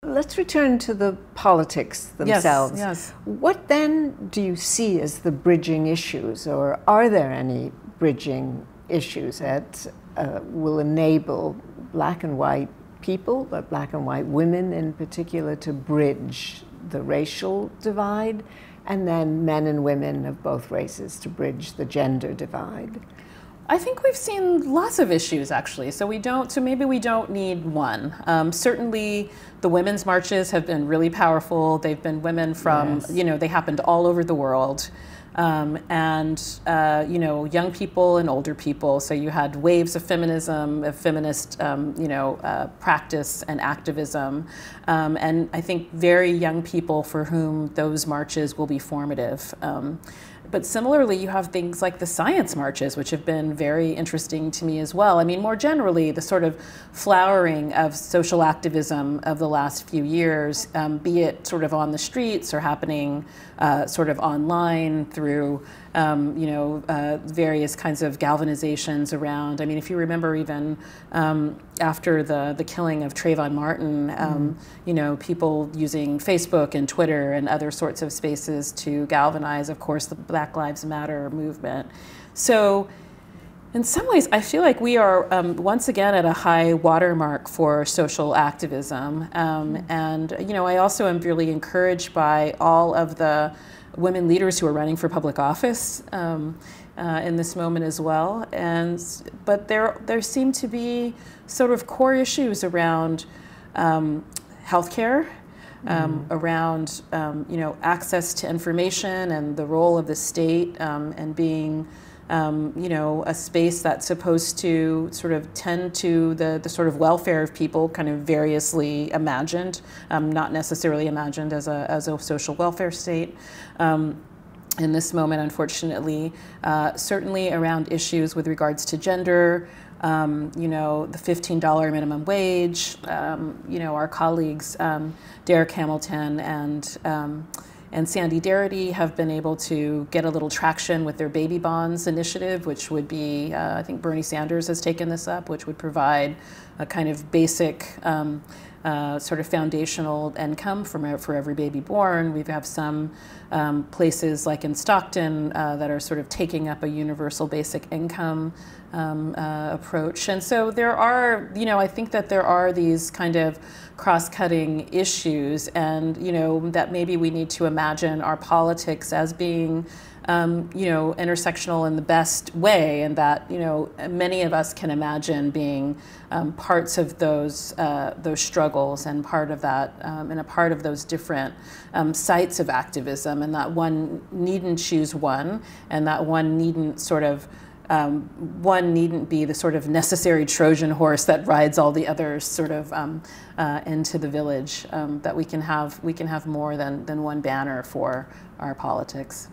Let's return to the politics themselves. Yes. What then do you see as the bridging issues, or are there any bridging issues that will enable black and white people, but black and white women in particular, to bridge the racial divide, and then men and women of both races to bridge the gender divide? I think we've seen lots of issues, actually. So maybe we don't need one. Certainly, the women's marches have been really powerful. They've been women from, yes. They happened all over the world. Young people and older people. So you had waves of feminism, of feminist, practice and activism. And I think very young people for whom those marches will be formative. But similarly, you have things like the science marches, which have been very interesting to me as well. I mean, more generally, the sort of flowering of social activism of the last few years, be it sort of on the streets or happening sort of online through, various kinds of galvanizations around. I mean, if you remember even after the killing of Trayvon Martin, people using Facebook and Twitter and other sorts of spaces to galvanize, of course, the Black Lives Matter movement. So in some ways, I feel like we are once again at a high watermark for social activism. I also am really encouraged by all of the women leaders who are running for public office in this moment as well. But there seem to be sort of core issues around healthcare, around access to information and the role of the state, and being a space that's supposed to sort of tend to the sort of welfare of people, kind of variously imagined, not necessarily imagined as a social welfare state. In this moment, unfortunately, certainly around issues with regards to gender, the $15 minimum wage, our colleagues, Derek Hamilton and Sandy Darity have been able to get a little traction with their baby bonds initiative, which would be, I think Bernie Sanders has taken this up, which would provide a kind of basic sort of foundational income for every baby born. We have some places like in Stockton that are sort of taking up a universal basic income approach. And so there are, I think that there are these kind of cross-cutting issues, and, that maybe we need to imagine our politics as being intersectional in the best way, and that many of us can imagine being parts of those struggles and part of that and a part of those different sites of activism, and that one needn't choose one, and that one needn't sort of one needn't be the sort of necessary Trojan horse that rides all the others sort of into the village. That we can have more than one banner for our politics.